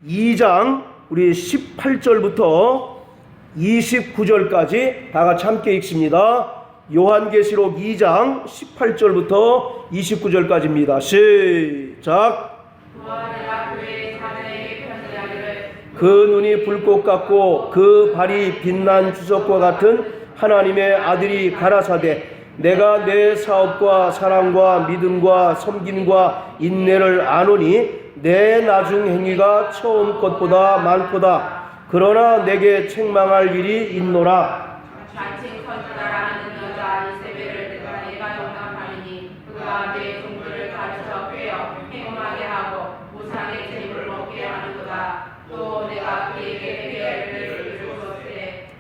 2장 우리 18절부터 29절까지 다 같이 함께 읽습니다. 요한계시록 2장 18절부터 29절까지입니다. 시작. 그 눈이 불꽃 같고 그 발이 빛난 주석과 같은 하나님의 아들이 가라사대 내가 내 사업과 사랑과 믿음과 섬김과 인내를 아노니 내 나중 행위가 처음 것보다 많도다. 그러나 내게 책망할 일이 있노라. 자칭 선지자라는 여자 이세벨을 내가 용납하리니 그가 내 종들을 가르쳐 꿰어 행음하게 하고 우상의 재물을 먹게 하는도다. 또 내가 그에게 회개를 주었을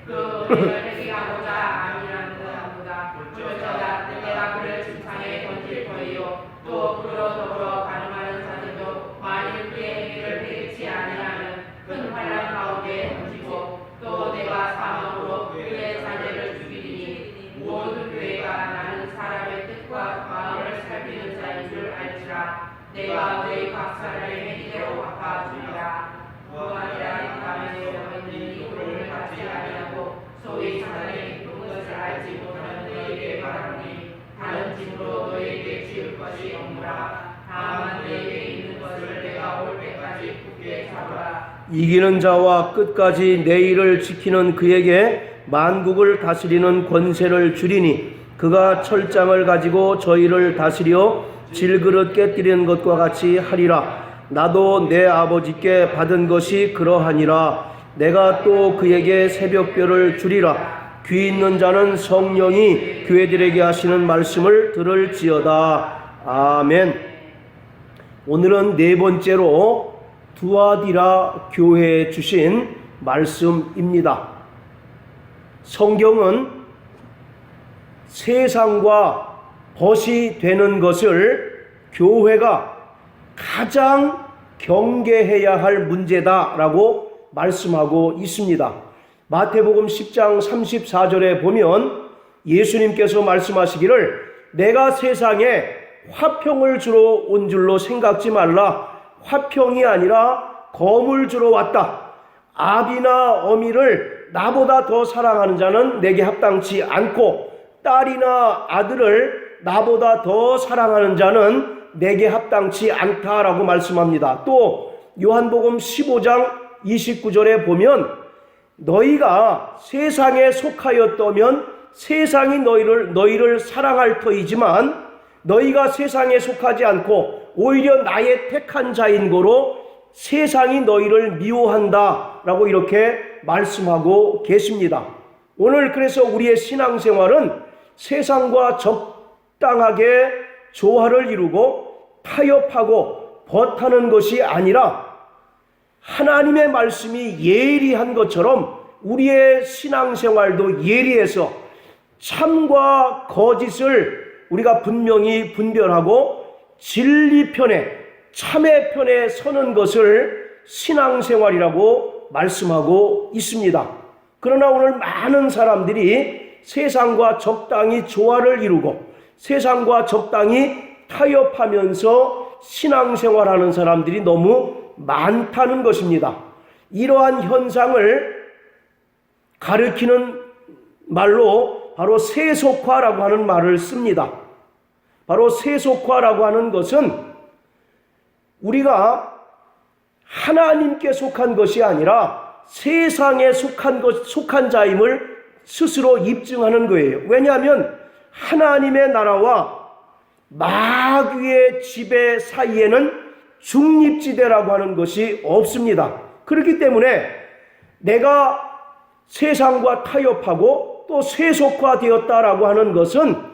때그 회개를 회개하고자 아니라는도다. 그러자 내가 그를 침상에 던질 거예요. 또 그로 더불어 가늠하는 자들도 만일 그의 행위를 회개치 아니하면 큰 환란 가운데 던지고 또 내가 사망으로 그의 자녀를 죽이리니 모든 교회가 나는 사람의 뜻과 마음을 살피는 자인 줄 알지라. 내가 너희 각사를 행위대로 갚아주리라. 무한이라 인간의 영혼은 이 도를 받지 아니하고 소위 사단의 기쁜 것을 알지 못하는 너희에게 말하노니 다른 짐으로 너희에게 지을 것이 없노라. 다만 너희에게 있는 것을 내가 올 때까지 굳게 잡으라. 이기는 자와 끝까지 내 일을 지키는 그에게 만국을 다스리는 권세를 주리니 그가 철장을 가지고 저희를 다스려 질그릇 깨뜨리는 것과 같이 하리라. 나도 내 아버지께 받은 것이 그러하니라. 내가 또 그에게 새벽별을 주리라. 귀 있는 자는 성령이 교회들에게 하시는 말씀을 들을지어다. 아멘. 오늘은 네 번째로 두아디라 교회에 주신 말씀입니다. 성경은 세상과 벗이 되는 것을 교회가 가장 경계해야 할 문제다라고 말씀하고 있습니다. 마태복음 10장 34절에 보면 예수님께서 말씀하시기를 내가 세상에 화평을 주러 온 줄로 생각지 말라. 화평이 아니라 검을 주러 왔다. 아비나 어미를 나보다 더 사랑하는 자는 내게 합당치 않고 딸이나 아들을 나보다 더 사랑하는 자는 내게 합당치 않다라고 말씀합니다. 또 요한복음 15장 29절에 보면 너희가 세상에 속하였다면 세상이 너희를 사랑할 터이지만 너희가 세상에 속하지 않고 오히려 나의 택한 자인 고로 세상이 너희를 미워한다 라고 이렇게 말씀하고 계십니다. 오늘 그래서 우리의 신앙생활은 세상과 적당하게 조화를 이루고 타협하고 벗하는 것이 아니라 하나님의 말씀이 예리한 것처럼 우리의 신앙생활도 예리해서 참과 거짓을 우리가 분명히 분별하고 진리 편에 참의 편에 서는 것을 신앙생활이라고 말씀하고 있습니다. 그러나 오늘 많은 사람들이 세상과 적당히 조화를 이루고 세상과 적당히 타협하면서 신앙생활하는 사람들이 너무 많다는 것입니다. 이러한 현상을 가리키는 말로 바로 세속화라고 하는 말을 씁니다. 바로 세속화라고 하는 것은 우리가 하나님께 속한 것이 아니라 세상에 속한 자임을 스스로 입증하는 거예요. 왜냐하면 하나님의 나라와 마귀의 지배 사이에는 중립지대라고 하는 것이 없습니다. 그렇기 때문에 내가 세상과 타협하고 또 세속화되었다라고 하는 것은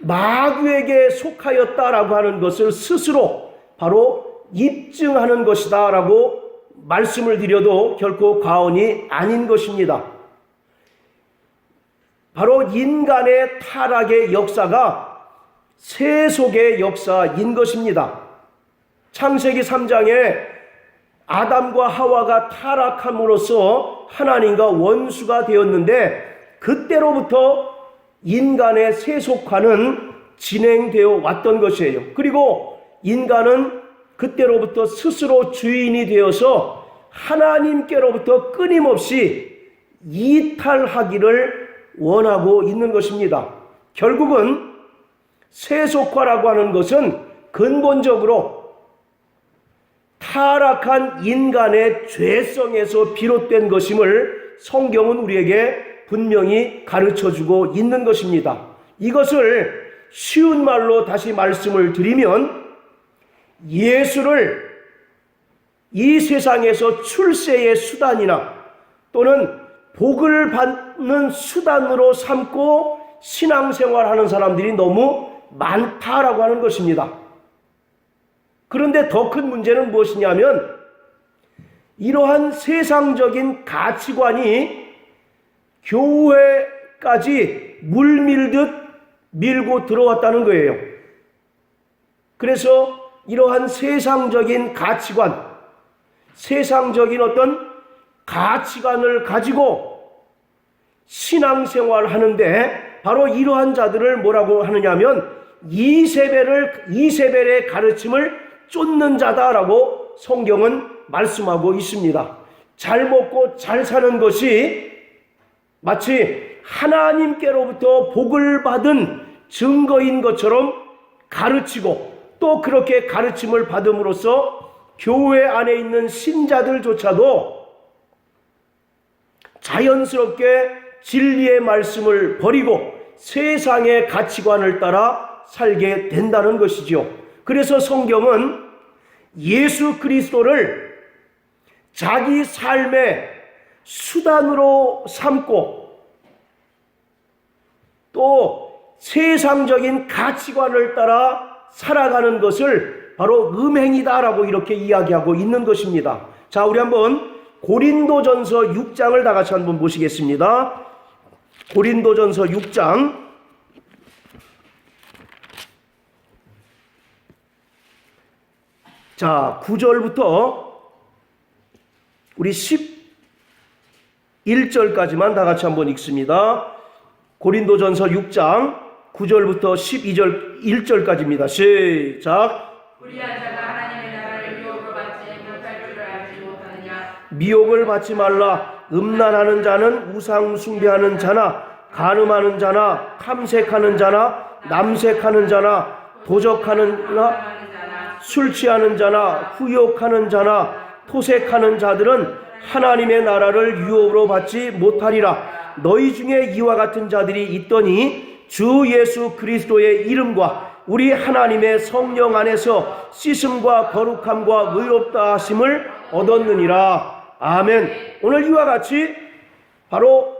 마귀에게 속하였다라고 하는 것을 스스로 바로 입증하는 것이다 라고 말씀을 드려도 결코 과언이 아닌 것입니다. 바로 인간의 타락의 역사가 세속의 역사인 것입니다. 창세기 3장에 아담과 하와가 타락함으로써 하나님과 원수가 되었는데 그때로부터 인간의 세속화는 진행되어 왔던 것이에요. 그리고 인간은 그때로부터 스스로 주인이 되어서 하나님께로부터 끊임없이 이탈하기를 원하고 있는 것입니다. 결국은 세속화라고 하는 것은 근본적으로 타락한 인간의 죄성에서 비롯된 것임을 성경은 우리에게 분명히 가르쳐주고 있는 것입니다. 이것을 쉬운 말로 다시 말씀을 드리면 예수를 이 세상에서 출세의 수단이나 또는 복을 받는 수단으로 삼고 신앙생활하는 사람들이 너무 많다라고 하는 것입니다. 그런데 더 큰 문제는 무엇이냐면 이러한 세상적인 가치관이 교회까지 물밀듯 밀고 들어왔다는 거예요. 그래서 이러한 세상적인 가치관, 세상적인 어떤 가치관을 가지고 신앙생활 하는데 바로 이러한 자들을 뭐라고 하느냐면 이세벨의 가르침을 쫓는 자다라고 성경은 말씀하고 있습니다. 잘 먹고 잘 사는 것이 마치 하나님께로부터 복을 받은 증거인 것처럼 가르치고 또 그렇게 가르침을 받음으로써 교회 안에 있는 신자들조차도 자연스럽게 진리의 말씀을 버리고 세상의 가치관을 따라 살게 된다는 것이죠. 그래서 성경은 예수 그리스도를 자기 삶의 수단으로 삼고 또 세상적인 가치관을 따라 살아가는 것을 바로 음행이다라고 이렇게 이야기하고 있는 것입니다. 자, 우리 한번 고린도전서 6장을 다 같이 한번 보시겠습니다. 고린도전서 6장 자, 9절부터 우리 11절까지만 다 같이 한번 읽습니다. 고린도전서 6장 9절부터 1절까지입니다. 시작. 우리 한 자가 하나님의 나라를 미혹으로 받지 못할 줄을 알지 못하느냐. 미혹을 받지 말라. 음란하는 자는 우상 숭배하는 자나 간음하는 자나 탐색하는 자나 남색하는 자나 도적하는 자나 술 취하는 자나 후욕하는 자나 토색하는 자들은 하나님의 나라를 유업으로 받지 못하리라. 너희 중에 이와 같은 자들이 있더니 주 예수 그리스도의 이름과 우리 하나님의 성령 안에서 씻음과 거룩함과 의롭다 하심을 얻었느니라. 아멘. 오늘 이와 같이 바로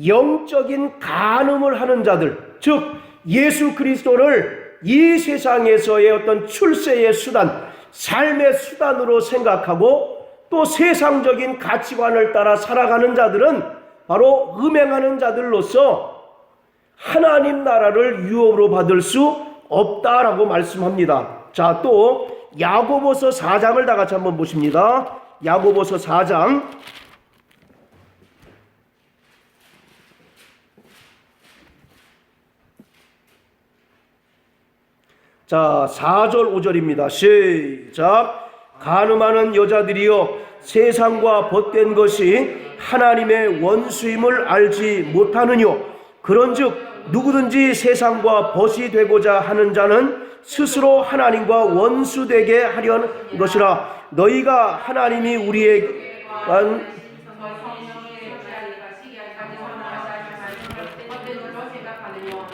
영적인 간음을 하는 자들, 즉 예수 그리스도를 이 세상에서의 어떤 출세의 수단, 삶의 수단으로 생각하고 또 세상적인 가치관을 따라 살아가는 자들은 바로 음행하는 자들로서 하나님 나라를 유업으로 받을 수 없다라고 말씀합니다. 자, 또 야고보서 4장을 다 같이 한번 보십니다. 야고보서 4장 자, 4절 5절입니다. 시작. 간음하는 여자들이여 세상과 벗된 것이 하나님의 원수임을 알지 못하느뇨. 그런즉 누구든지 세상과 벗이 되고자 하는 자는 스스로 하나님과 원수되게 하려는 것이라. 너희가 하나님이 우리에게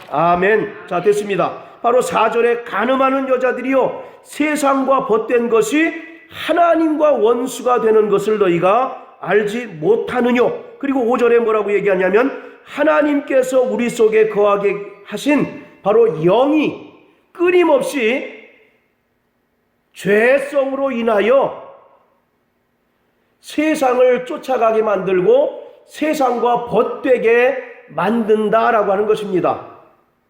아멘. 자, 됐습니다. 바로 4절에 간음하는 여자들이요 세상과 벗된 것이 하나님과 원수가 되는 것을 너희가 알지 못하느뇨. 그리고 5절에 뭐라고 얘기하냐면 하나님께서 우리 속에 거하게 하신 바로 영이 끊임없이 죄성으로 인하여 세상을 쫓아가게 만들고 세상과 벗되게 만든다라고 하는 것입니다.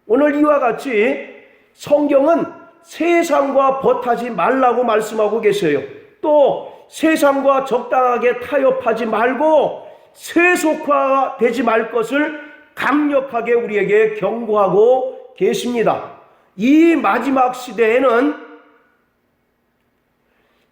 오늘 이와 같이 성경은 세상과 벗하지 말라고 말씀하고 계세요. 또 세상과 적당하게 타협하지 말고 세속화되지 말 것을 강력하게 우리에게 경고하고 계십니다. 이 마지막 시대에는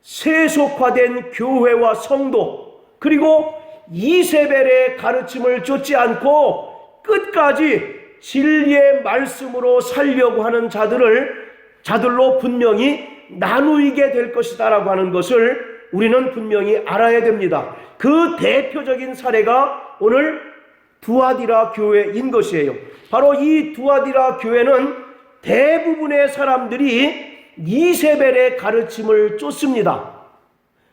세속화된 교회와 성도, 그리고 이세벨의 가르침을 쫓지 않고 끝까지 진리의 말씀으로 살려고 하는 자들로 분명히 나누게 될 것이다 라고 하는 것을 우리는 분명히 알아야 됩니다. 그 대표적인 사례가 오늘 두아디라 교회인 것이에요. 바로 이 두아디라 교회는 대부분의 사람들이 이세벨의 가르침을 쫓습니다.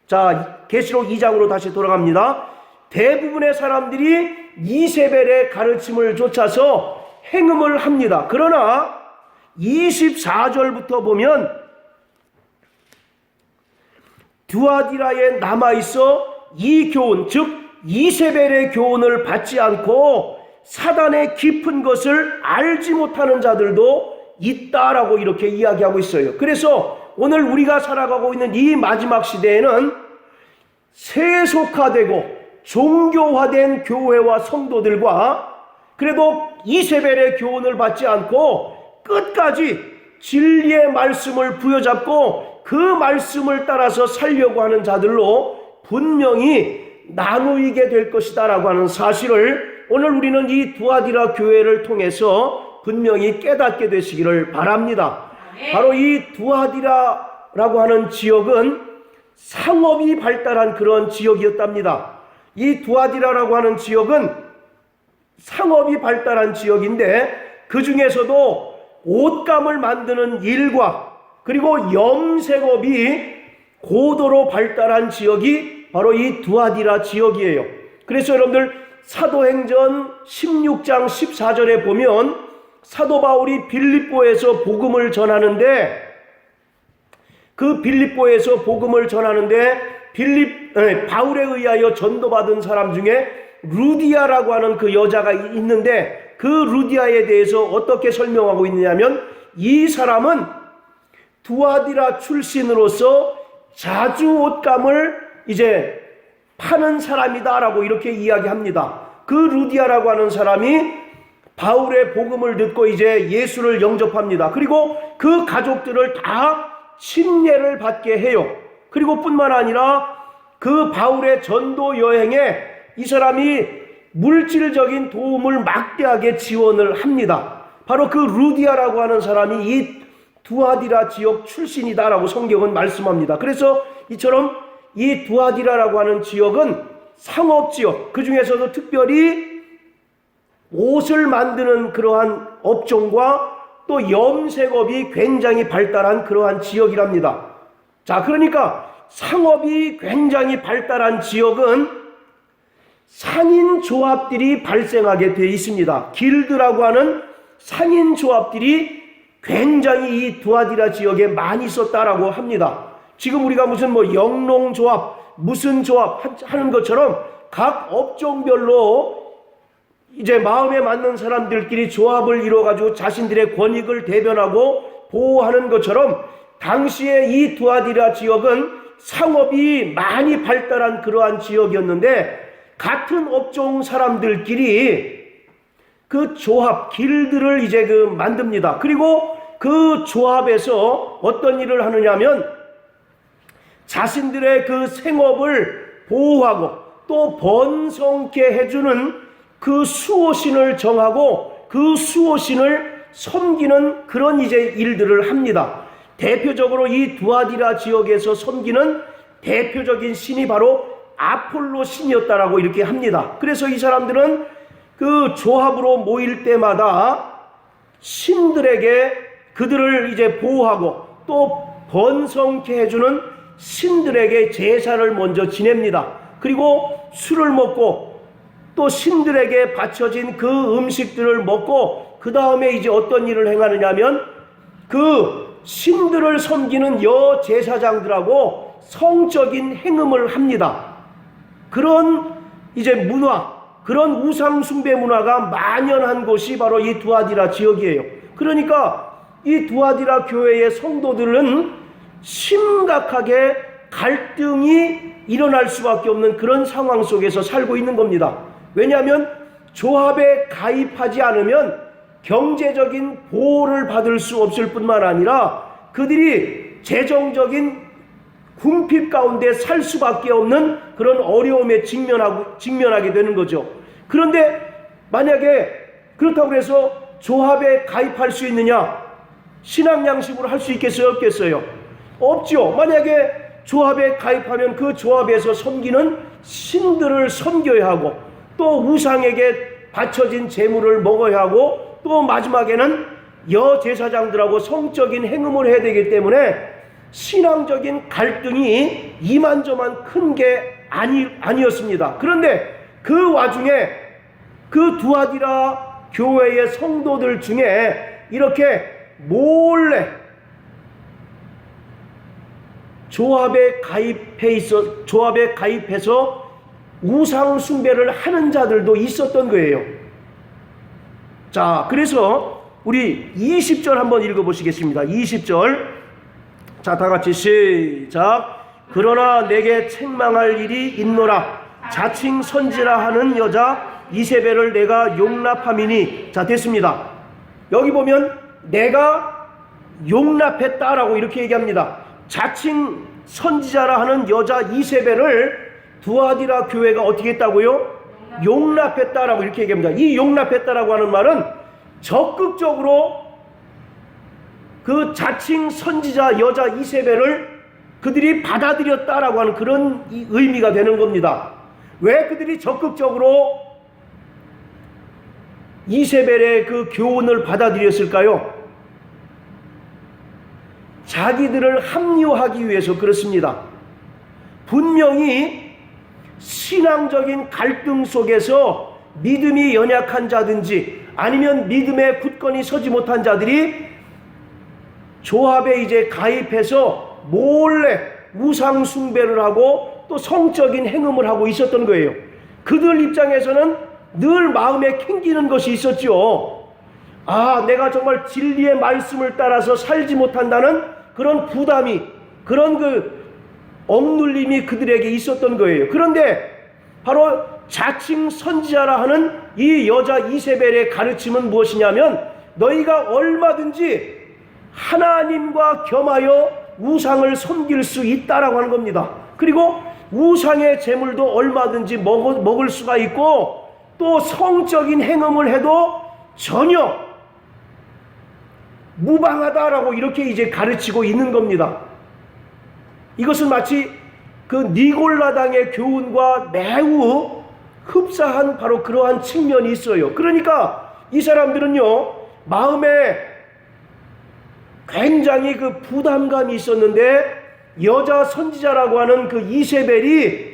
자, 계시록 2장으로 다시 돌아갑니다. 대부분의 사람들이 이세벨의 가르침을 쫓아서 행음을 합니다. 그러나 24절부터 보면 두아디라에 남아있어 이 교훈, 즉 이세벨의 교훈을 받지 않고 사단의 깊은 것을 알지 못하는 자들도 있다라고 이렇게 이야기하고 있어요. 그래서 오늘 우리가 살아가고 있는 이 마지막 시대에는 세속화되고 종교화된 교회와 성도들과 그래도 이세벨의 교훈을 받지 않고 끝까지 진리의 말씀을 부여잡고 그 말씀을 따라서 살려고 하는 자들로 분명히 나누게 될 것이다 라고 하는 사실을 오늘 우리는 이 두아디라 교회를 통해서 분명히 깨닫게 되시기를 바랍니다. 바로 이 두아디라라고 하는 지역은 상업이 발달한 그런 지역이었답니다. 이 두아디라라고 하는 지역은 상업이 발달한 지역인데 그 중에서도 옷감을 만드는 일과 그리고 염색업이 고도로 발달한 지역이 바로 이 두아디라 지역이에요. 그래서 여러분들 사도행전 16장 14절에 보면 사도 바울이 빌립보에서 복음을 전하는데 그 빌립보에서 복음을 전하는데 바울에 의하여 전도받은 사람 중에 루디아라고 하는 그 여자가 있는데 그 루디아에 대해서 어떻게 설명하고 있느냐면 이 사람은 두아디라 출신으로서 자주 옷감을 이제 파는 사람이다라고 이렇게 이야기합니다. 그 루디아라고 하는 사람이 바울의 복음을 듣고 이제 예수를 영접합니다. 그리고 그 가족들을 다 침례를 받게 해요. 그리고 뿐만 아니라 그 바울의 전도 여행에 이 사람이 물질적인 도움을 막대하게 지원을 합니다. 바로 그 루디아라고 하는 사람이 이 두아디라 지역 출신이다라고 성경은 말씀합니다. 그래서 이처럼 이 두아디라라고 하는 지역은 상업지역, 그 중에서도 특별히 옷을 만드는 그러한 업종과 또 염색업이 굉장히 발달한 그러한 지역이랍니다. 자, 그러니까 상업이 굉장히 발달한 지역은 상인조합들이 발생하게 되어 있습니다. 길드라고 하는 상인조합들이 굉장히 이 두아디라 지역에 많이 있었다라고 합니다. 지금 우리가 무슨 영농조합, 무슨 조합 하는 것처럼 각 업종별로 이제 마음에 맞는 사람들끼리 조합을 이루어가지고 자신들의 권익을 대변하고 보호하는 것처럼 당시에 이 두아디라 지역은 상업이 많이 발달한 그러한 지역이었는데 같은 업종 사람들끼리 그 조합, 길드를 이제 만듭니다. 그리고 그 조합에서 어떤 일을 하느냐면 자신들의 그 생업을 보호하고 또 번성케 해주는 그 수호신을 정하고 그 수호신을 섬기는 그런 이제 일들을 합니다. 대표적으로 이 두아디라 지역에서 섬기는 대표적인 신이 바로 아폴로 신이었다라고 이렇게 합니다. 그래서 이 사람들은 그 조합으로 모일 때마다 신들에게 그들을 이제 보호하고 또 번성케 해주는 신들에게 제사를 먼저 지냅니다. 그리고 술을 먹고 또 신들에게 바쳐진 그 음식들을 먹고 그 다음에 이제 어떤 일을 행하느냐면 그 신들을 섬기는 여제사장들하고 성적인 행음을 합니다. 그런 이제 문화, 그런 우상숭배 문화가 만연한 곳이 바로 이 두아디라 지역이에요. 그러니까 이 두아디라 교회의 성도들은 심각하게 갈등이 일어날 수밖에 없는 그런 상황 속에서 살고 있는 겁니다. 왜냐하면 조합에 가입하지 않으면 경제적인 보호를 받을 수 없을 뿐만 아니라 그들이 재정적인 궁핍 가운데 살 수밖에 없는 그런 어려움에 직면하게 되는 거죠. 그런데 만약에 그렇다고 해서 조합에 가입할 수 있느냐? 신앙 양식으로 할 수 있겠어요? 없겠어요? 없죠. 만약에 조합에 가입하면 그 조합에서 섬기는 신들을 섬겨야 하고, 또 우상에게 바쳐진 제물을 먹어야 하고, 또 마지막에는 여제사장들하고 성적인 행음을 해야 되기 때문에 신앙적인 갈등이 이만저만 큰 게 아니었습니다. 그런데 그 와중에 그 두아디라 교회의 성도들 중에 이렇게 몰래 조합에 가입해서 우상 숭배를 하는 자들도 있었던 거예요. 자, 그래서 우리 20절 한번 읽어보시겠습니다. 20절. 자, 다 같이 시작. 그러나 내게 책망할 일이 있노라. 자칭 선지라 하는 여자 이세벨을 내가 용납함이니. 자, 됐습니다. 여기 보면 내가 용납했다라고 이렇게 얘기합니다. 자칭 선지자라 하는 여자 이세벨을 두아디라 교회가 어떻게 했다고요? 용납했다라고 이렇게 얘기합니다. 이 용납했다라고 하는 말은 적극적으로 그 자칭 선지자 여자 이세벨을 그들이 받아들였다라고 하는 그런 의미가 되는 겁니다. 왜 그들이 적극적으로 이세벨의 그 교훈을 받아들였을까요? 자기들을 합리화하기 위해서 그렇습니다. 분명히 신앙적인 갈등 속에서 믿음이 연약한 자든지 아니면 믿음에 굳건히 서지 못한 자들이 조합에 이제 가입해서 몰래 우상 숭배를 하고 또 성적인 행음을 하고 있었던 거예요. 그들 입장에서는 늘 마음에 캥기는 것이 있었죠. 아, 내가 정말 진리의 말씀을 따라서 살지 못한다는 그런 부담이, 그런 그 억눌림이 그들에게 있었던 거예요. 그런데 바로 자칭 선지자라 하는 이 여자 이세벨의 가르침은 무엇이냐면 너희가 얼마든지 하나님과 겸하여 우상을 섬길 수 있다라고 하는 겁니다. 그리고 우상의 제물도 얼마든지 먹을 수가 있고 또 성적인 행음을 해도 전혀 무방하다라고 이렇게 이제 가르치고 있는 겁니다. 이것은 마치 그 니골라당의 교훈과 매우 흡사한 바로 그러한 측면이 있어요. 그러니까 이 사람들은요, 마음에 굉장히 그 부담감이 있었는데 여자 선지자라고 하는 그 이세벨이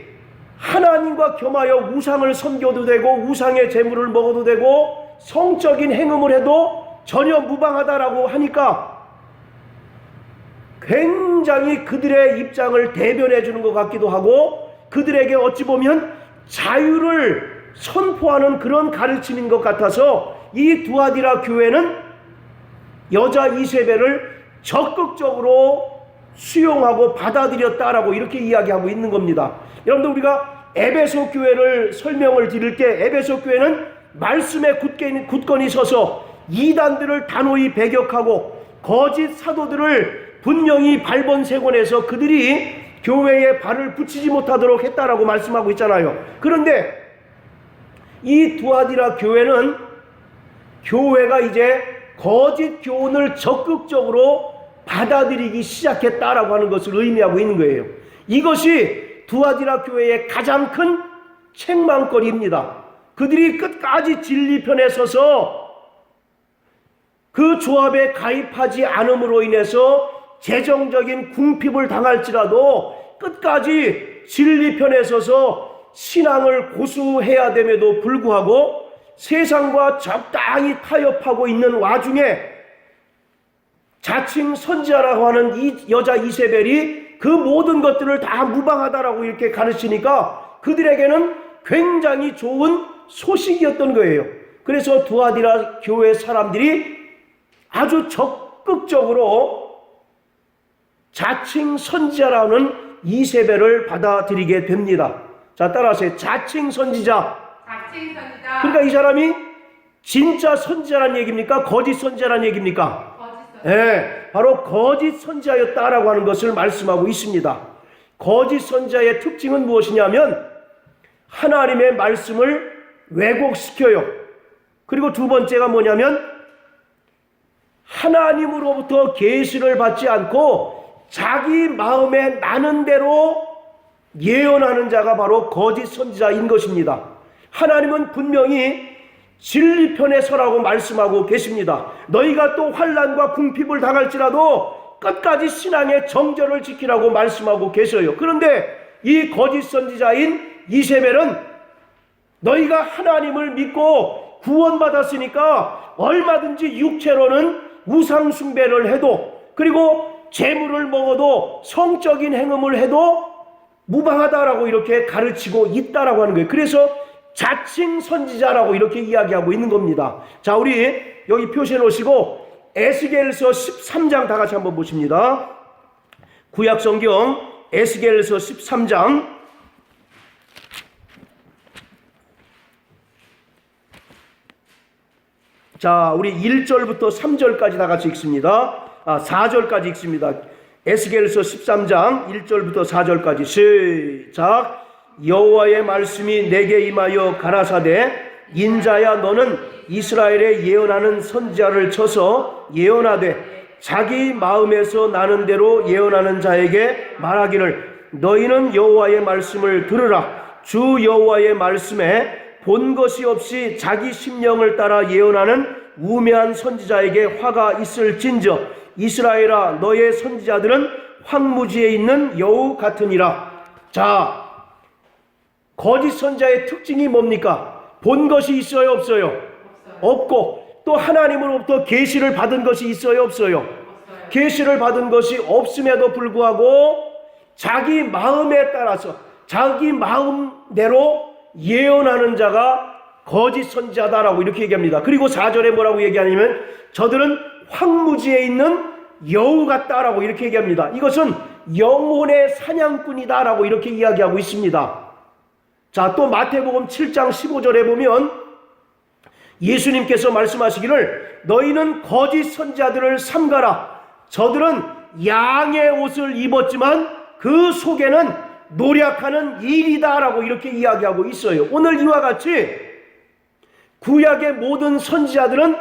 하나님과 겸하여 우상을 섬겨도 되고 우상의 제물을 먹어도 되고 성적인 행음을 해도 전혀 무방하다라고 하니까 굉장히 그들의 입장을 대변해 주는 것 같기도 하고 그들에게 어찌 보면 자유를 선포하는 그런 가르침인 것 같아서 이 두아디라 교회는 여자 이세벨을 적극적으로 수용하고 받아들였다라고 이렇게 이야기하고 있는 겁니다. 여러분들, 우리가 에베소 교회를 설명을 드릴 때 에베소 교회는 말씀에 굳건히 서서 이단들을 단호히 배격하고 거짓 사도들을 분명히 발본색원해서 그들이 교회에 발을 붙이지 못하도록 했다라고 말씀하고 있잖아요. 그런데 이 두아디라 교회는 교회가 이제 거짓 교훈을 적극적으로 받아들이기 시작했다라고 하는 것을 의미하고 있는 거예요. 이것이 두아디라 교회의 가장 큰 책망거리입니다. 그들이 끝까지 진리 편에 서서 그 조합에 가입하지 않음으로 인해서 재정적인 궁핍을 당할지라도 끝까지 진리 편에 서서 신앙을 고수해야 됨에도 불구하고 세상과 적당히 타협하고 있는 와중에 자칭 선지자라고 하는 이 여자 이세벨이 그 모든 것들을 다 무방하다라고 이렇게 가르치니까 그들에게는 굉장히 좋은 소식이었던 거예요. 그래서 두아디라 교회 사람들이 아주 적극적으로 자칭 선지자라는 이세벨을 받아들이게 됩니다. 자, 따라하세요. 자칭 선지자. 자칭 선지자. 그러니까 이 사람이 진짜 선지자란 얘기입니까? 거짓 선지자란 얘기입니까? 거짓 선지자. 네, 바로 거짓 선지자였다라고 하는 것을 말씀하고 있습니다. 거짓 선지자의 특징은 무엇이냐면 하나님의 말씀을 왜곡시켜요. 그리고 두 번째가 뭐냐면 하나님으로부터 계시를 받지 않고 자기 마음에 나는 대로 예언하는 자가 바로 거짓 선지자인 것입니다. 하나님은 분명히 진리편에 서라고 말씀하고 계십니다. 너희가 또 환난과 궁핍을 당할지라도 끝까지 신앙의 정절을 지키라고 말씀하고 계셔요. 그런데 이 거짓 선지자인 이세벨은 너희가 하나님을 믿고 구원받았으니까 얼마든지 육체로는 우상 숭배를 해도, 그리고 재물을 먹어도, 성적인 행음을 해도 무방하다라고 이렇게 가르치고 있다라고 하는 거예요. 그래서 자칭 선지자라고 이렇게 이야기하고 있는 겁니다. 자, 우리 여기 표시해 놓으시고 에스겔서 13장 다 같이 한번 보십니다. 구약 성경 에스겔서 13장. 자, 우리 1절부터 3절까지 다 같이 읽습니다. 4절까지 읽습니다. 에스겔서 13장 1절부터 4절까지 시작. 여호와의 말씀이 내게 임하여 가라사대 인자야 너는 이스라엘에 예언하는 선지자를 쳐서 예언하되 자기 마음에서 나는 대로 예언하는 자에게 말하기를 너희는 여호와의 말씀을 들으라. 주 여호와의 말씀에 본 것이 없이 자기 심령을 따라 예언하는 우매한 선지자에게 화가 있을진저 이스라엘아 너의 선지자들은 황무지에 있는 여우 같으니라. 자, 거짓 선지자의 특징이 뭡니까? 본 것이 있어요, 없어요? 없고, 또 하나님으로부터 계시를 받은 것이 있어요, 없어요? 계시를 받은 것이 없음에도 불구하고 자기 마음에 따라서 자기 마음대로 예언하는 자가 거짓 선지자다라고 이렇게 얘기합니다. 그리고 4절에 뭐라고 얘기하냐면 저들은 황무지에 있는 여우 같다라고 이렇게 얘기합니다. 이것은 영혼의 사냥꾼이다라고 이렇게 이야기하고 있습니다. 자, 또 마태복음 7장 15절에 보면 예수님께서 말씀하시기를 너희는 거짓 선지자들을 삼가라. 저들은 양의 옷을 입었지만 그 속에는 노력하는 일이다라고 이렇게 이야기하고 있어요. 오늘 이와 같이 구약의 모든 선지자들은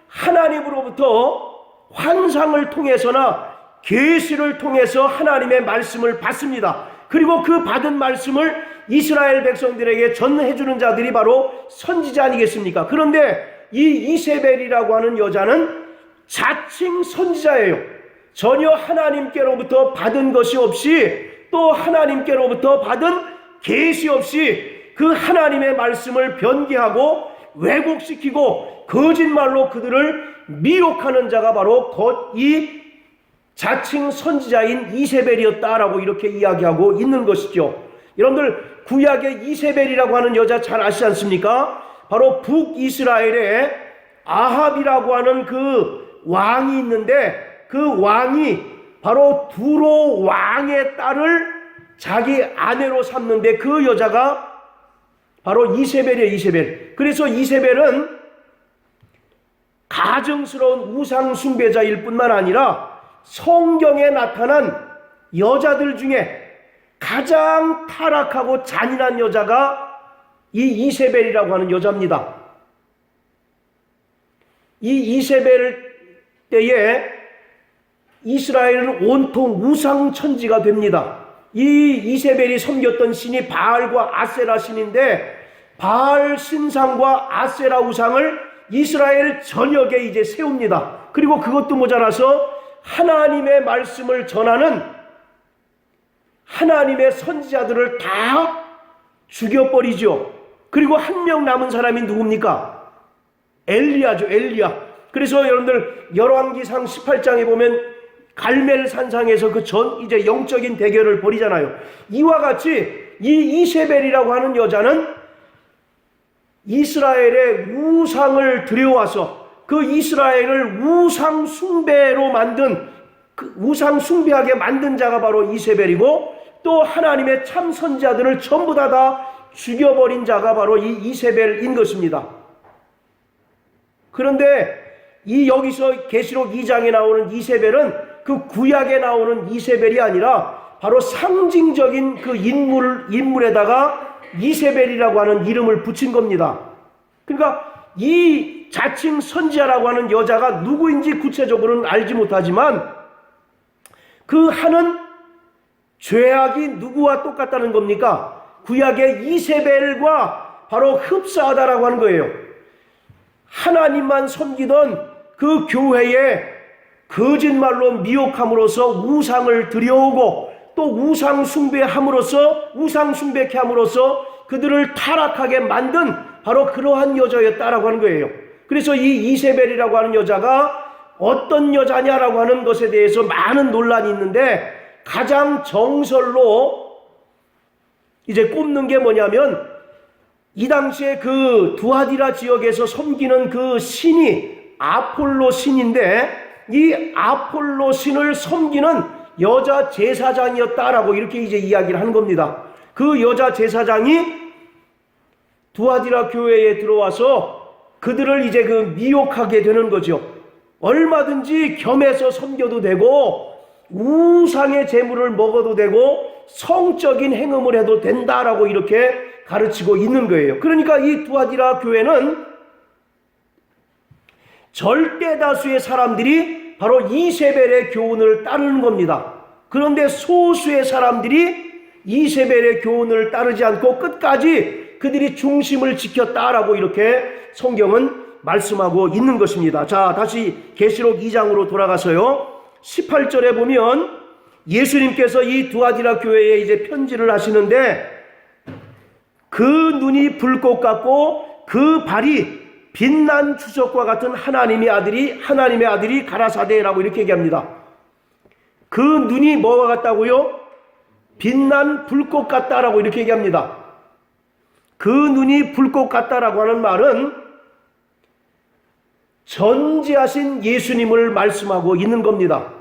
하나님으로부터 환상을 통해서나 계시를 통해서 하나님의 말씀을 받습니다. 그리고 그 받은 말씀을 이스라엘 백성들에게 전해주는 자들이 바로 선지자 아니겠습니까? 그런데 이 이세벨이라고 하는 여자는 자칭 선지자예요. 전혀 하나님께로부터 받은 것이 없이 또 하나님께로부터 받은 계시 없이 그 하나님의 말씀을 변개하고 왜곡시키고 거짓말로 그들을 미혹하는 자가 바로 이 자칭 선지자인 이세벨이었다라고 이렇게 이야기하고 있는 것이죠. 여러분들 구약의 이세벨이라고 하는 여자 잘 아시지 않습니까? 바로 북이스라엘에 아합이라고 하는 그 왕이 있는데 그 왕이 바로 두로 왕의 딸을 자기 아내로 삼는데 그 여자가 바로 이세벨이에요. 이세벨. 그래서 이세벨은 가증스러운 우상 숭배자일 뿐만 아니라 성경에 나타난 여자들 중에 가장 타락하고 잔인한 여자가 이 이세벨이라고 하는 여자입니다. 이 이세벨 때에 이스라엘은 온통 우상 천지가 됩니다. 이 이세벨이 섬겼던 신이 바알과 아세라 신인데 바알 신상과 아세라 우상을 이스라엘 전역에 이제 세웁니다. 그리고 그것도 모자라서 하나님의 말씀을 전하는 하나님의 선지자들을 다 죽여버리죠. 그리고 한 명 남은 사람이 누굽니까? 엘리야죠. 엘리야. 그래서 여러분들 열왕기상 18장에 보면 갈멜 산상에서 이제 영적인 대결을 벌이잖아요. 이와 같이 이 이세벨이라고 하는 여자는 이스라엘의 우상을 들여와서 그 이스라엘을 우상 숭배로 만든 우상 숭배하게 만든 자가 바로 이세벨이고 또 하나님의 참 선지자들을 전부 다 죽여버린 자가 바로 이 이세벨인 것입니다. 그런데 여기서 계시록 2장에 나오는 이세벨은 그 구약에 나오는 이세벨이 아니라 바로 상징적인 그 인물에다가 이세벨이라고 하는 이름을 붙인 겁니다. 그러니까 이 자칭 선지자라고 하는 여자가 누구인지 구체적으로는 알지 못하지만 그 하는 죄악이 누구와 똑같다는 겁니까? 구약의 이세벨과 바로 흡사하다라고 하는 거예요. 하나님만 섬기던 그 교회에 거짓말로 미혹함으로써 우상을 들여오고 또 우상 숭배케 함으로써 그들을 타락하게 만든 바로 그러한 여자였다라고 하는 거예요. 그래서 이 이세벨이라고 하는 여자가 어떤 여자냐라고 하는 것에 대해서 많은 논란이 있는데 가장 정설로 이제 꼽는 게 뭐냐면 이 당시에 그 두아디라 지역에서 섬기는 그 신이 아폴로 신인데 이 아폴로 신을 섬기는 여자 제사장이었다라고 이렇게 이제 이야기를 하는 겁니다. 그 여자 제사장이 두아디라 교회에 들어와서 그들을 이제 그 미혹하게 되는 거죠. 얼마든지 겸해서 섬겨도 되고 우상의 제물을 먹어도 되고 성적인 행음을 해도 된다라고 이렇게 가르치고 있는 거예요. 그러니까 이 두아디라 교회는 절대 다수의 사람들이 바로 이세벨의 교훈을 따르는 겁니다. 그런데 소수의 사람들이 이세벨의 교훈을 따르지 않고 끝까지 그들이 중심을 지켰다라고 이렇게 성경은 말씀하고 있는 것입니다. 자, 다시 계시록 2장으로 돌아가서요. 18절에 보면 예수님께서 이 두아디라 교회에 이제 편지를 하시는데 그 눈이 불꽃 같고 그 발이 빛난 주석과 같은 하나님의 아들이 가라사대라고 이렇게 얘기합니다. 그 눈이 뭐와 같다고요? 빛난 불꽃 같다라고 이렇게 얘기합니다. 그 눈이 불꽃 같다라고 하는 말은 전지하신 예수님을 말씀하고 있는 겁니다.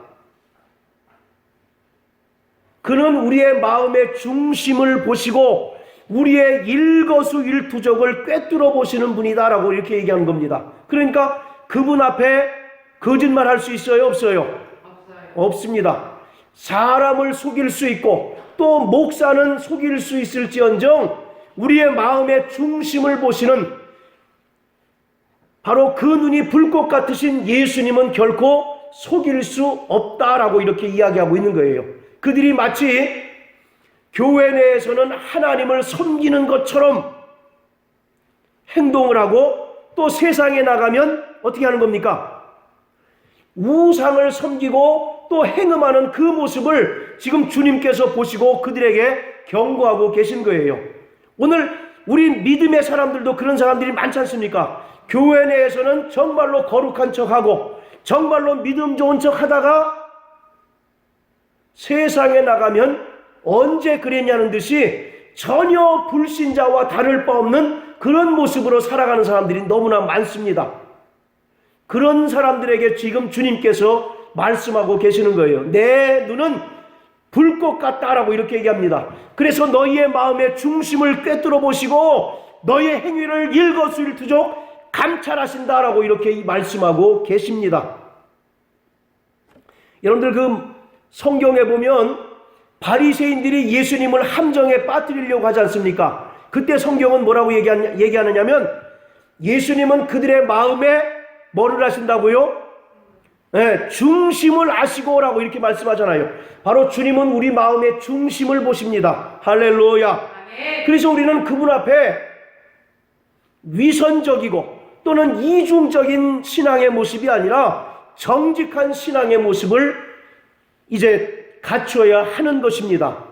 그는 우리의 마음의 중심을 보시고 우리의 일거수일투족을 꿰뚫어 보시는 분이다라고 이렇게 얘기하는 겁니다. 그러니까 그분 앞에 거짓말할 수 있어요? 없어요? 없습니다. 사람을 속일 수 있고 또 목사는 속일 수 있을지언정 우리의 마음의 중심을 보시는 바로 그 눈이 불꽃 같으신 예수님은 결코 속일 수 없다라고 이렇게 이야기하고 있는 거예요. 그들이 마치 교회 내에서는 하나님을 섬기는 것처럼 행동을 하고 또 세상에 나가면 어떻게 하는 겁니까? 우상을 섬기고 또 행음하는 그 모습을 지금 주님께서 보시고 그들에게 경고하고 계신 거예요. 오늘 우리 믿음의 사람들도 그런 사람들이 많지 않습니까? 교회 내에서는 정말로 거룩한 척하고 정말로 믿음 좋은 척하다가 세상에 나가면 언제 그랬냐는 듯이 전혀 불신자와 다를 바 없는 그런 모습으로 살아가는 사람들이 너무나 많습니다. 그런 사람들에게 지금 주님께서 말씀하고 계시는 거예요. 내 눈은 불꽃 같다라고 이렇게 얘기합니다. 그래서 너희의 마음의 중심을 꿰뚫어 보시고 너희의 행위를 일거수일투족 감찰하신다라고 이렇게 말씀하고 계십니다. 여러분들 그 성경에 보면 바리새인들이 예수님을 함정에 빠뜨리려고 하지 않습니까? 그때 성경은 뭐라고 얘기하느냐면 예수님은 그들의 마음에 뭐를 하신다고요? 네, 중심을 아시고라고 이렇게 말씀하잖아요. 바로 주님은 우리 마음의 중심을 보십니다. 할렐루야. 그래서 우리는 그분 앞에 위선적이고 또는 이중적인 신앙의 모습이 아니라 정직한 신앙의 모습을 이제 갖춰야 하는 것입니다.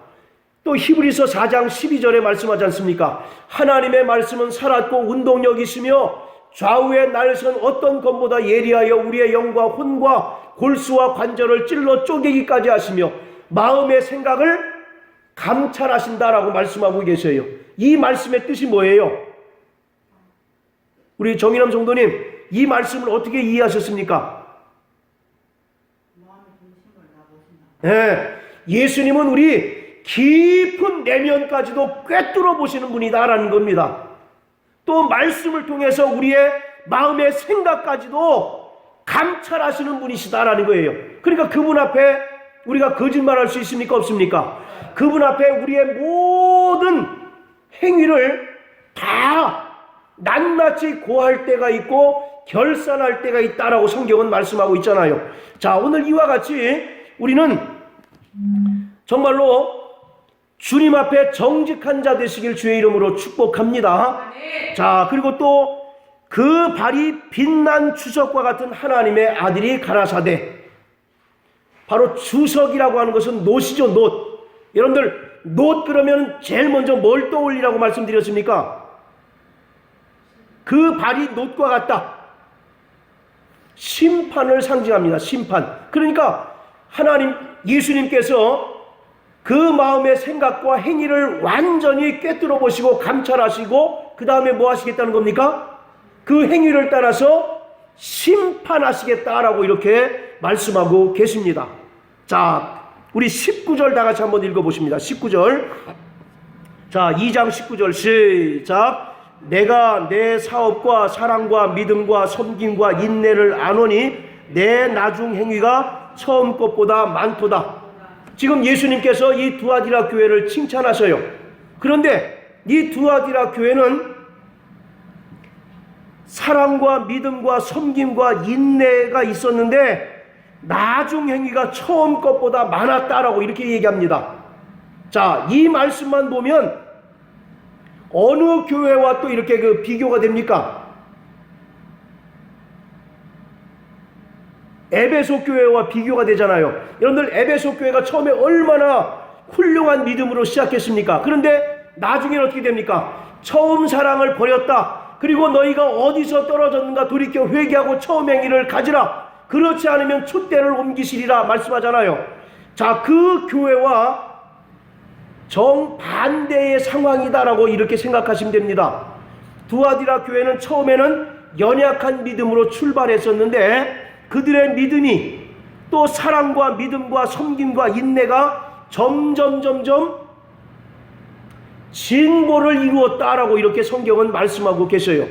또 히브리서 4장 12절에 말씀하지 않습니까? 하나님의 말씀은 살았고 운동력이 있으며 좌우에 날선 어떤 검보다 예리하여 우리의 영과 혼과 골수와 관절을 찔러 쪼개기까지 하시며 마음의 생각을 감찰하신다라고 말씀하고 계세요. 이 말씀의 뜻이 뭐예요? 우리 정인남 성도님, 이 말씀을 어떻게 이해하셨습니까? 네, 예수님은 우리 깊은 내면까지도 꿰뚫어 보시는 분이다라는 겁니다. 또 말씀을 통해서 우리의 마음의 생각까지도 감찰하시는 분이시다라는 거예요. 그러니까 그분 앞에 우리가 거짓말할 수 있습니까? 없습니까? 그분 앞에 우리의 모든 행위를 다 낱낱이 고할 때가 있고 결산할 때가 있다라고 성경은 말씀하고 있잖아요. 자, 오늘 이와 같이 우리는 정말로 주님 앞에 정직한 자 되시길 주의 이름으로 축복합니다. 자, 그리고 또 그 발이 빛난 주석과 같은 하나님의 아들이 가라사대, 바로 주석이라고 하는 것은 놋이죠. 놋. 여러분들 놋 그러면 제일 먼저 뭘 떠올리라고 말씀드렸습니까? 그 발이 놋과 같다. 심판을 상징합니다. 심판. 그러니까 하나님, 예수님께서 그 마음의 생각과 행위를 완전히 꿰뚫어 보시고 감찰하시고 그 다음에 뭐 하시겠다는 겁니까? 그 행위를 따라서 심판하시겠다라고 이렇게 말씀하고 계십니다. 자, 우리 19절 다 같이 한번 읽어보십니다. 19절. 자, 2장 19절 시작. 내가 내 사업과 사랑과 믿음과 섬김과 인내를 아노니 내 나중 행위가 처음 것보다 많도다. 지금 예수님께서 이 두아디라 교회를 칭찬하셔요. 그런데 이 두아디라 교회는 사랑과 믿음과 섬김과 인내가 있었는데 나중 행위가 처음 것보다 많았다라고 이렇게 얘기합니다. 자, 이 말씀만 보면 어느 교회와 또 이렇게 그 비교가 됩니까? 에베소 교회와 비교가 되잖아요. 여러분들 에베소 교회가 처음에 얼마나 훌륭한 믿음으로 시작했습니까? 그런데 나중에는 어떻게 됩니까? 처음 사랑을 버렸다. 그리고 너희가 어디서 떨어졌는가 돌이켜 회개하고 처음 행위를 가지라. 그렇지 않으면 촛대를 옮기시리라 말씀하잖아요. 자, 그 교회와 정반대의 상황이다라고 이렇게 생각하시면 됩니다. 두아디라 교회는 처음에는 연약한 믿음으로 출발했었는데 그들의 믿음이 또 사랑과 믿음과 섬김과 인내가 점점 진보를 이루었다라고 이렇게 성경은 말씀하고 계셔요.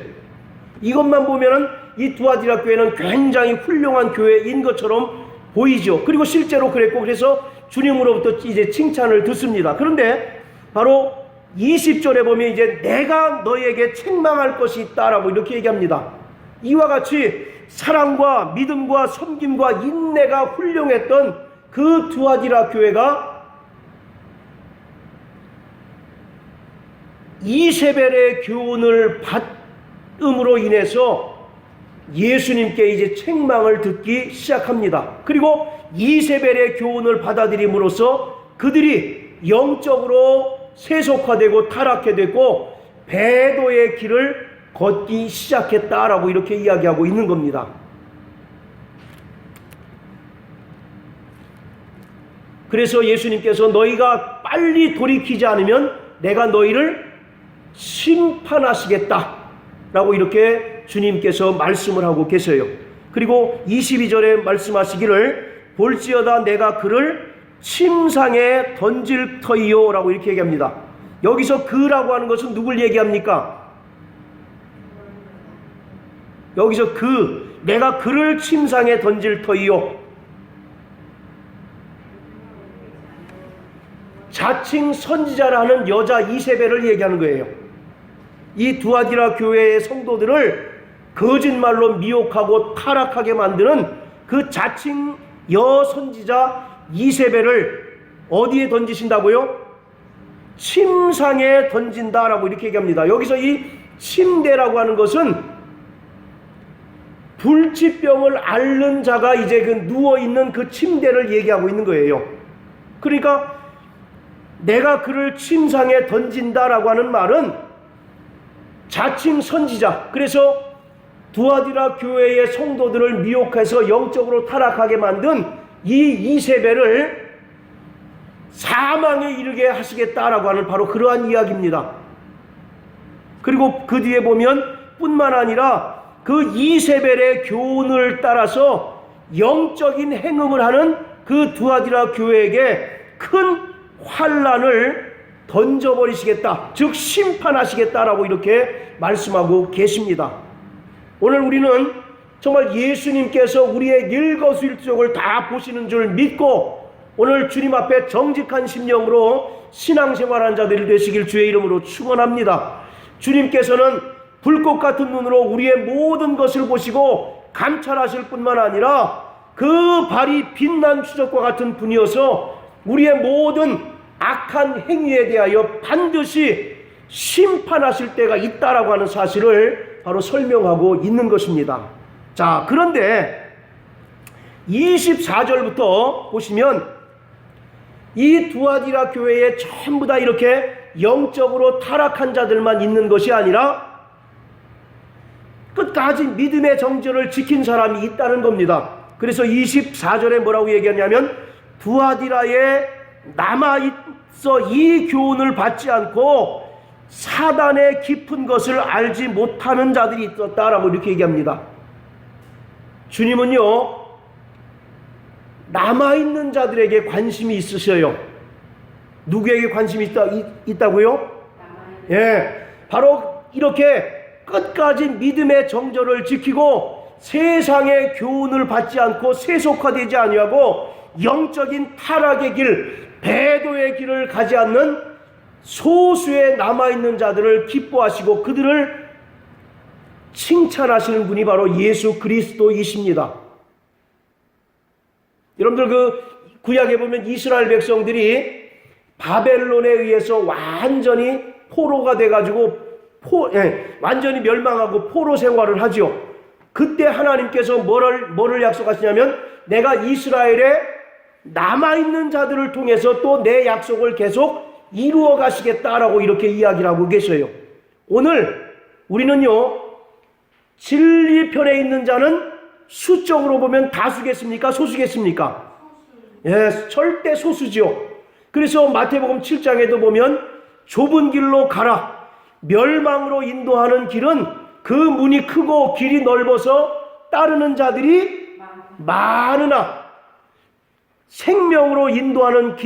이것만 보면은 이 두아디라 교회는 굉장히 훌륭한 교회인 것처럼 보이죠. 그리고 실제로 그랬고, 그래서 주님으로부터 이제 칭찬을 듣습니다. 그런데 바로 20절에 보면 이제 내가 너에게 책망할 것이 있다라고 이렇게 얘기합니다. 이와 같이 사랑과 믿음과 섬김과 인내가 훌륭했던 그 두아디라 교회가 이세벨의 교훈을 받음으로 인해서 예수님께 이제 책망을 듣기 시작합니다. 그리고 이세벨의 교훈을 받아들임으로써 그들이 영적으로 세속화되고 타락해 되고 배도의 길을 걷기 시작했다라고 이렇게 이야기하고 있는 겁니다. 그래서 예수님께서 너희가 빨리 돌이키지 않으면 내가 너희를 심판하시겠다라고 이렇게 주님께서 말씀을 하고 계세요. 그리고 22절에 말씀하시기를 볼지어다 내가 그를 침상에 던질 터이요 라고 이렇게 얘기합니다. 여기서 그라고 하는 것은 누굴 얘기합니까? 여기서 내가 그를 침상에 던질 터이요, 자칭 선지자라는 여자 이세벨을 얘기하는 거예요. 이 두아디라 교회의 성도들을 거짓말로 미혹하고 타락하게 만드는 그 자칭 여선지자 이세벨을 어디에 던지신다고요? 침상에 던진다라고 이렇게 얘기합니다. 여기서 이 침대라고 하는 것은 불치병을 앓는 자가 이제 그 누워있는 그 침대를 얘기하고 있는 거예요. 그러니까 내가 그를 침상에 던진다라고 하는 말은 자칭 선지자, 그래서 두아디라 교회의 성도들을 미혹해서 영적으로 타락하게 만든 이 이세벨을 사망에 이르게 하시겠다라고 하는 바로 그러한 이야기입니다. 그리고 그 뒤에 보면 뿐만 아니라 그 이세벨의 교훈을 따라서 영적인 행음을 하는 그 두아디라 교회에게 큰 환난을 던져버리시겠다, 즉 심판하시겠다라고 이렇게 말씀하고 계십니다. 오늘 우리는 정말 예수님께서 우리의 일거수일투족을 다 보시는 줄 믿고 오늘 주님 앞에 정직한 심령으로 신앙생활한 자들이 되시길 주의 이름으로 축원합니다. 주님께서는 불꽃 같은 눈으로 우리의 모든 것을 보시고 감찰하실 뿐만 아니라 그 발이 빛난 추적과 같은 분이어서 우리의 모든 악한 행위에 대하여 반드시 심판하실 때가 있다라고 하는 사실을 바로 설명하고 있는 것입니다. 자, 그런데 24절부터 보시면 이 두아디라 교회에 전부 다 이렇게 영적으로 타락한 자들만 있는 것이 아니라 끝까지 믿음의 정절을 지킨 사람이 있다는 겁니다. 그래서 24절에 뭐라고 얘기하냐면 두아디라에 남아있어 이 교훈을 받지 않고 사단의 깊은 것을 알지 못하는 자들이 있었다라고 이렇게 얘기합니다. 주님은요, 남아있는 자들에게 관심이 있으셔요. 누구에게 관심이 있다고요? 예, 바로 이렇게 끝까지 믿음의 정절을 지키고 세상의 교훈을 받지 않고 세속화되지 아니하고 영적인 타락의 길, 배도의 길을 가지 않는 소수의 남아있는 자들을 기뻐하시고 그들을 칭찬하시는 분이 바로 예수 그리스도이십니다. 여러분들 그 구약에 보면 이스라엘 백성들이 바벨론에 의해서 완전히 포로가 돼가지고 완전히 멸망하고 포로 생활을 하죠. 그때 하나님께서 뭐를 약속하시냐면 내가 이스라엘에 남아있는 자들을 통해서 또 내 약속을 계속 이루어 가시겠다라고 이렇게 이야기를 하고 계셔요. 오늘 우리는요, 진리편에 있는 자는 수적으로 보면 다수겠습니까? 소수겠습니까? 예, 절대 소수지요. 그래서 마태복음 7장에도 보면 좁은 길로 가라. 멸망으로 인도하는 길은 그 문이 크고 길이 넓어서 따르는 자들이 많으나 생명으로 인도하는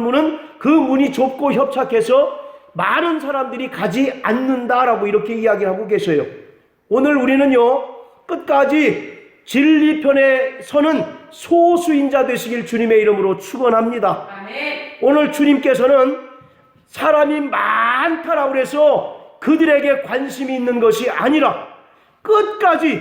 문은 그 문이 좁고 협착해서 많은 사람들이 가지 않는다라고 이렇게 이야기하고 계셔요. 오늘 우리는요, 끝까지 진리편에 서는 소수인자 되시길 주님의 이름으로 축원합니다. 오늘 주님께서는 사람이 많다라고 해서 그들에게 관심이 있는 것이 아니라 끝까지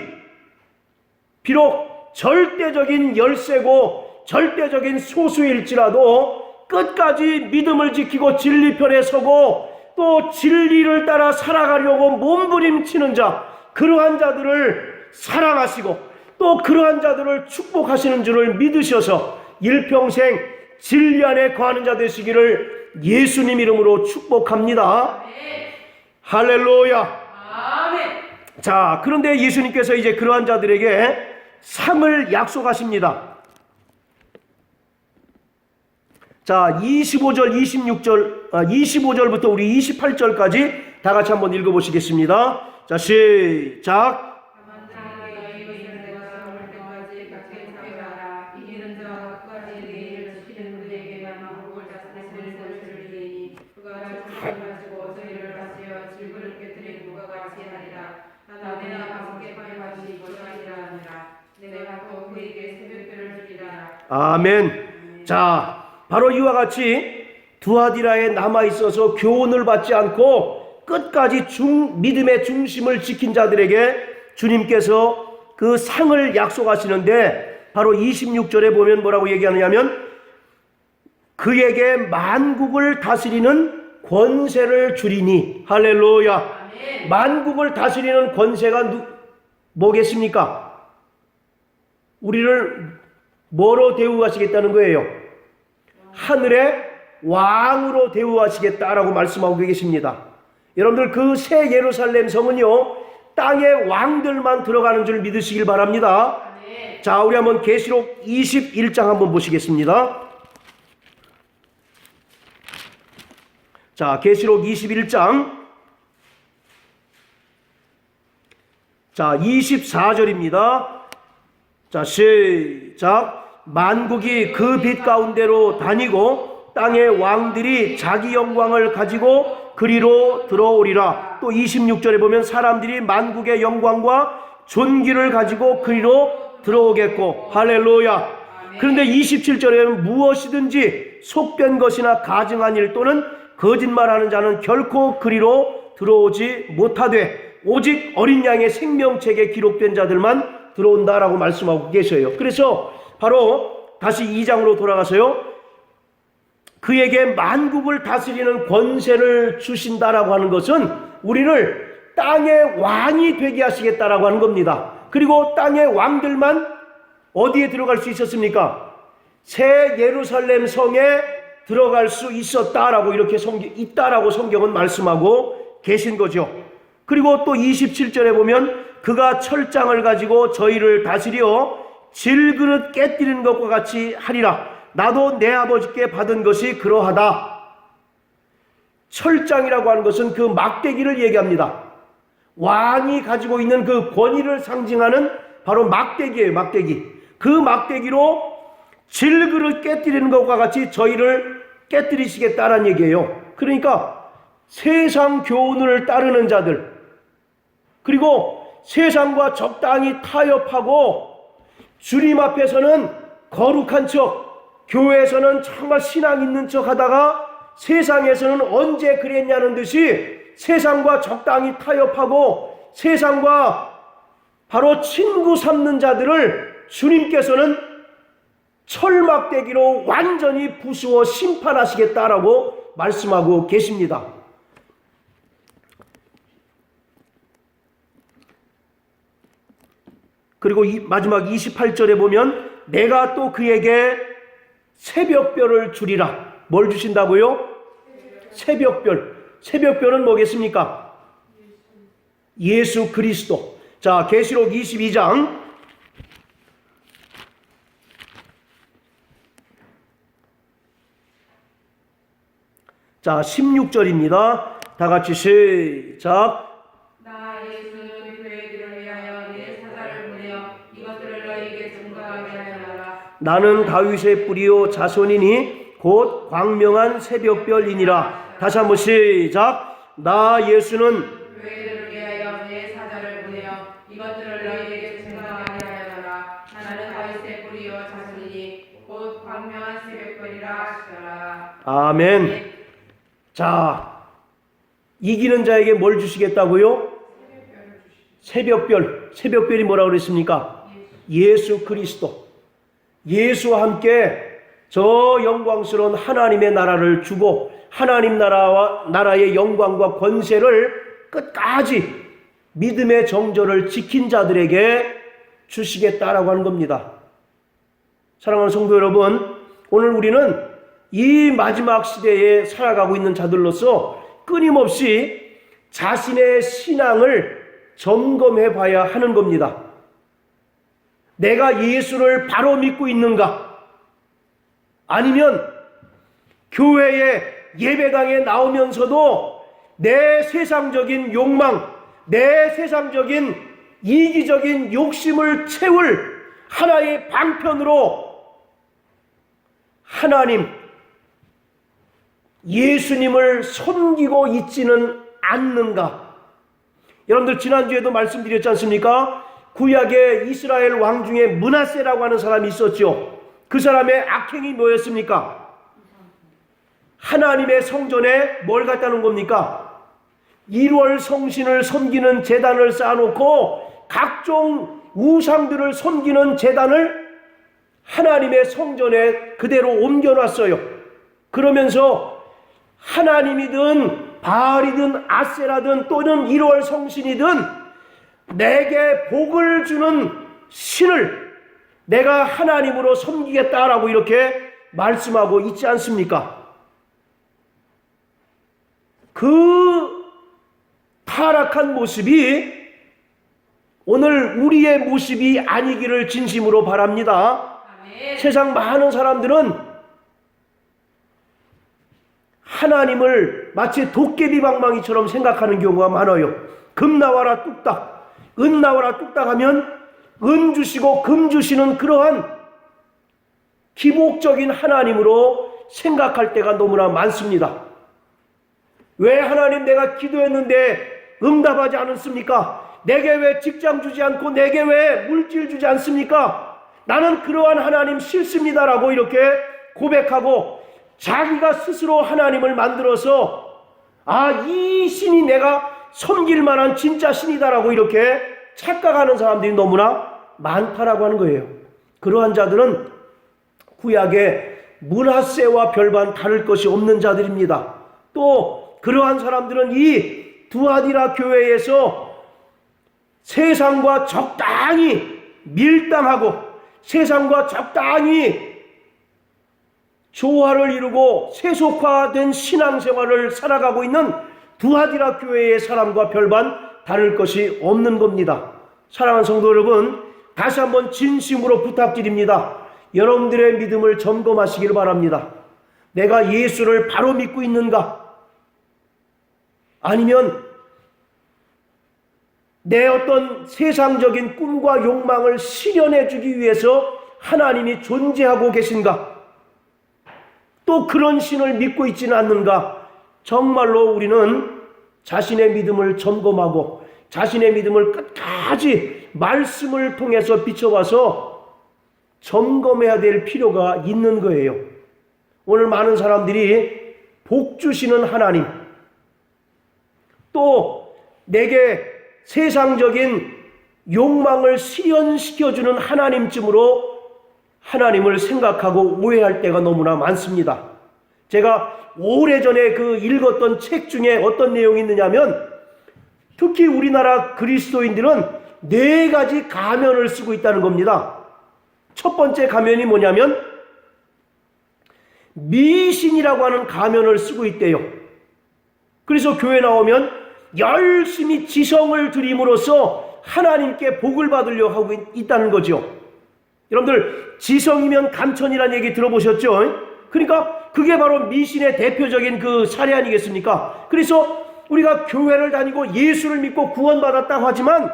비록 절대적인 열세고 절대적인 소수일지라도 끝까지 믿음을 지키고 진리편에 서고 또 진리를 따라 살아가려고 몸부림치는 자, 그러한 자들을 사랑하시고 또 그러한 자들을 축복하시는 줄을 믿으셔서 일평생 진리 안에 거하는 자 되시기를 예수님 이름으로 축복합니다. 할렐루야. 자, 그런데 예수님께서 이제 그러한 자들에게 상을 약속하십니다. 자, 25절부터 우리 28절까지 다 같이 한번 읽어보시겠습니다. 자, 시작. 아멘. 자, 바로 이와 같이 두아디라에 남아있어서 교훈을 받지 않고 끝까지 믿음의 중심을 지킨 자들에게 주님께서 그 상을 약속하시는데 바로 26절에 보면 뭐라고 얘기하느냐면 그에게 만국을 다스리는 권세를 주리니. 할렐루야. 아멘. 만국을 다스리는 권세가 뭐겠습니까? 우리를 뭐로 대우하시겠다는 거예요? 하늘의 왕으로 대우하시겠다라고 말씀하고 계십니다. 여러분들 그 새 예루살렘 성은요, 땅의 왕들만 들어가는 줄 믿으시길 바랍니다. 네. 자, 우리 한번 계시록 21장 한번 보시겠습니다. 자, 계시록 21장. 자, 24절입니다. 자, 시작. 만국이 그 빛 가운데로 다니고 땅의 왕들이 자기 영광을 가지고 그리로 들어오리라. 또 26절에 보면 사람들이 만국의 영광과 존귀를 가지고 그리로 들어오겠고. 할렐루야. 그런데 27절에는 무엇이든지 속된 것이나 가증한 일 또는 거짓말하는 자는 결코 그리로 들어오지 못하되 오직 어린 양의 생명책에 기록된 자들만 들어온다라고 말씀하고 계셔요. 그래서 바로 다시 2장으로 돌아가서요, 그에게 만국을 다스리는 권세를 주신다라고 하는 것은 우리를 땅의 왕이 되게 하시겠다라고 하는 겁니다. 그리고 땅의 왕들만 어디에 들어갈 수 있었습니까? 새 예루살렘 성에 들어갈 수 있었다라고 이렇게 있다라고 성경은 말씀하고 계신 거죠. 그리고 또 27절에 보면 그가 철장을 가지고 저희를 다스려 질그릇 깨뜨리는 것과 같이 하리라. 나도 내 아버지께 받은 것이 그러하다. 철장이라고 하는 것은 그 막대기를 얘기합니다. 왕이 가지고 있는 그 권위를 상징하는 바로 막대기예요. 막대기. 그 막대기로 질그릇 깨뜨리는 것과 같이 저희를 깨뜨리시겠다라는 얘기예요. 그러니까 세상 교훈을 따르는 자들, 그리고 세상과 적당히 타협하고 주님 앞에서는 거룩한 척, 교회에서는 정말 신앙 있는 척 하다가 세상에서는 언제 그랬냐는 듯이 세상과 적당히 타협하고 세상과 바로 친구 삼는 자들을 주님께서는 철막대기로 완전히 부수어 심판하시겠다라고 말씀하고 계십니다. 그리고 마지막 28절에 보면 내가 또 그에게 새벽별을 주리라. 뭘 주신다고요? 새벽별. 새벽별은 뭐겠습니까? 예수 그리스도. 자, 계시록 22장 자, 16절입니다. 다 같이 시작. 나 예수는 교회들을 위하여 내 사자를 보내어 이것들을 너희에게 증거하게 하여라. 나는 다윗의 뿌리요 자손이니 곧 광명한 새벽별이니라. 다시 한번 시작. 나 예수는 교회들을 위하여 내 사자를 보내어 이것들을 너희에게 증거하게 하여라. 나는 다윗의 뿌리요 자손이니 곧 광명한 새벽별이라 하시더라. 아멘. 자, 이기는 자에게 뭘 주시겠다고요? 새벽별. 새벽별이 뭐라고 그랬습니까? 예수 그리스도. 예수와 함께 저 영광스러운 하나님의 나라를 주고 하나님 나라의 영광과 권세를 끝까지 믿음의 정절을 지킨 자들에게 주시겠다라고 하는 겁니다. 사랑하는 성도 여러분, 오늘 우리는 이 마지막 시대에 살아가고 있는 자들로서 끊임없이 자신의 신앙을 점검해 봐야 하는 겁니다. 내가 예수를 바로 믿고 있는가? 아니면 교회에 예배당에 나오면서도 내 세상적인 욕망, 내 세상적인 이기적인 욕심을 채울 하나의 방편으로 하나님, 예수님을 섬기고 있지는 않는가? 여러분들 지난주에도 말씀드렸지 않습니까? 구약의 이스라엘 왕 중에 므낫세라고 하는 사람이 있었죠. 그 사람의 악행이 뭐였습니까? 하나님의 성전에 뭘 갖다 놓은 겁니까? 1월 성신을 섬기는 제단을 쌓아놓고 각종 우상들을 섬기는 제단을 하나님의 성전에 그대로 옮겨놨어요. 그러면서 하나님이든 바알이든 아세라든 또는 1월 성신이든 내게 복을 주는 신을 내가 하나님으로 섬기겠다라고 이렇게 말씀하고 있지 않습니까? 그 타락한 모습이 오늘 우리의 모습이 아니기를 진심으로 바랍니다. 아멘. 세상 많은 사람들은 하나님을 마치 도깨비 방망이처럼 생각하는 경우가 많아요. 금 나와라 뚝딱, 은 나와라 뚝딱 하면 은 주시고 금 주시는 그러한 기복적인 하나님으로 생각할 때가 너무나 많습니다. 왜 하나님 내가 기도했는데 응답하지 않았습니까? 내게 왜 직장 주지 않고 내게 왜 물질 주지 않습니까? 나는 그러한 하나님 싫습니다라고 이렇게 고백하고 자기가 스스로 하나님을 만들어서 이 신이 내가 섬길 만한 진짜 신이다라고 이렇게 착각하는 사람들이 너무나 많다라고 하는 거예요. 그러한 자들은 구약의 므낫세와 별반 다를 것이 없는 자들입니다. 또 그러한 사람들은 이 두아디라 교회에서 세상과 적당히 밀당하고 세상과 적당히 조화를 이루고 세속화된 신앙생활을 살아가고 있는 두아디라 교회의 사람과 별반 다를 것이 없는 겁니다. 사랑하는 성도 여러분, 다시 한번 진심으로 부탁드립니다. 여러분들의 믿음을 점검하시길 바랍니다. 내가 예수를 바로 믿고 있는가? 아니면 내 어떤 세상적인 꿈과 욕망을 실현해 주기 위해서 하나님이 존재하고 계신가? 또 그런 신을 믿고 있지는 않는가? 정말로 우리는 자신의 믿음을 점검하고 자신의 믿음을 끝까지 말씀을 통해서 비춰봐서 점검해야 될 필요가 있는 거예요. 오늘 많은 사람들이 복 주시는 하나님, 또 내게 세상적인 욕망을 실현시켜주는 하나님쯤으로 하나님을 생각하고 오해할 때가 너무나 많습니다. 제가 오래전에 읽었던 책 중에 어떤 내용이 있느냐면, 특히 우리나라 그리스도인들은 4가지 가면을 쓰고 있다는 겁니다. 첫 번째 가면이 뭐냐면 미신이라고 하는 가면을 쓰고 있대요. 그래서 교회 나오면 열심히 지성을 드림으로써 하나님께 복을 받으려고 하고 있다는 거죠. 여러분들 지성이면 감천이라는 얘기 들어보셨죠? 그러니까 그게 바로 미신의 대표적인 그 사례 아니겠습니까? 그래서 우리가 교회를 다니고 예수를 믿고 구원받았다고 하지만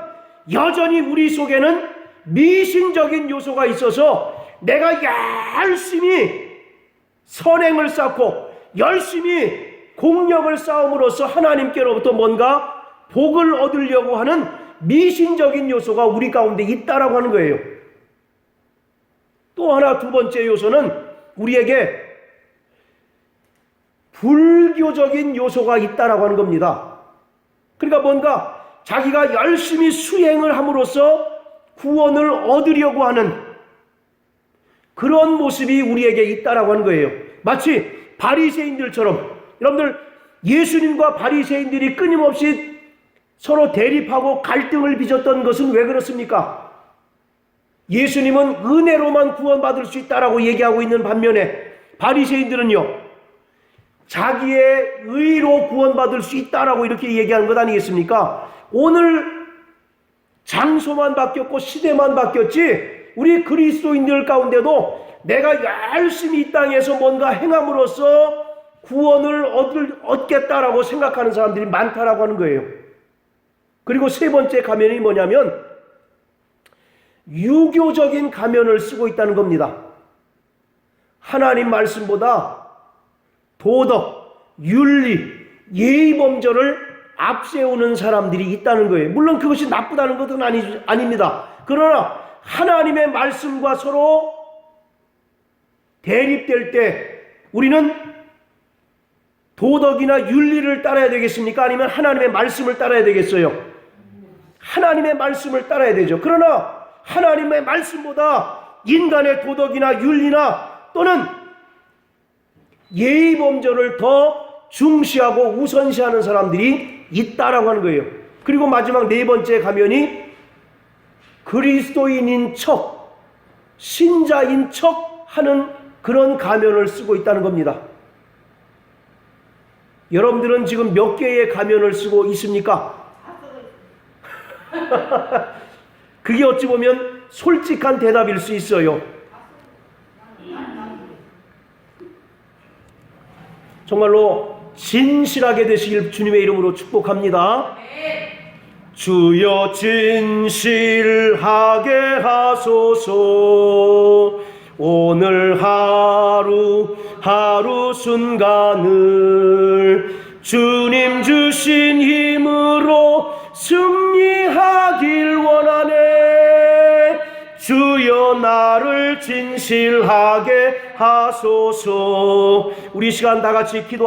여전히 우리 속에는 미신적인 요소가 있어서 내가 열심히 선행을 쌓고 열심히 공력을 쌓음으로써 하나님께로부터 뭔가 복을 얻으려고 하는 미신적인 요소가 우리 가운데 있다라고 하는 거예요. 또 하나, 두 번째 요소는 우리에게 불교적인 요소가 있다라고 하는 겁니다. 그러니까 뭔가 자기가 열심히 수행을 함으로써 구원을 얻으려고 하는 그런 모습이 우리에게 있다라고 하는 거예요. 마치 바리새인들처럼, 여러분들 예수님과 바리새인들이 끊임없이 서로 대립하고 갈등을 빚었던 것은 왜 그렇습니까? 예수님은 은혜로만 구원받을 수 있다라고 얘기하고 있는 반면에 바리새인들은요, 자기의 의로 구원받을 수 있다라고 이렇게 얘기하는 것 아니겠습니까? 오늘 장소만 바뀌었고 시대만 바뀌었지 우리 그리스도인들 가운데도 내가 열심히 이 땅에서 뭔가 행함으로써 구원을 얻겠다라고 생각하는 사람들이 많다라고 하는 거예요. 그리고 세 번째 가면이 뭐냐면 유교적인 가면을 쓰고 있다는 겁니다. 하나님 말씀보다 도덕, 윤리, 예의범절을 앞세우는 사람들이 있다는 거예요. 물론 그것이 나쁘다는 것은 아닙니다. 그러나 하나님의 말씀과 서로 대립될 때 우리는 도덕이나 윤리를 따라야 되겠습니까? 아니면 하나님의 말씀을 따라야 되겠어요? 하나님의 말씀을 따라야 되죠. 그러나 하나님의 말씀보다 인간의 도덕이나 윤리나 또는 예의범절을 더 중시하고 우선시하는 사람들이 있다라고 하는 거예요. 그리고 마지막 네 번째 가면이 그리스도인인 척, 신자인 척 하는 그런 가면을 쓰고 있다는 겁니다. 여러분들은 지금 몇 개의 가면을 쓰고 있습니까? 그게 어찌 보면 솔직한 대답일 수 있어요. 정말로 진실하게 되시길 주님의 이름으로 축복합니다. 주여 진실하게 하소서. 오늘 하루 순간을 주님 주신 힘으로 승리하길 원하네. 주여 주여 나를 진실하게 하소서. 우리 시간 다 같이 기도하겠습니다.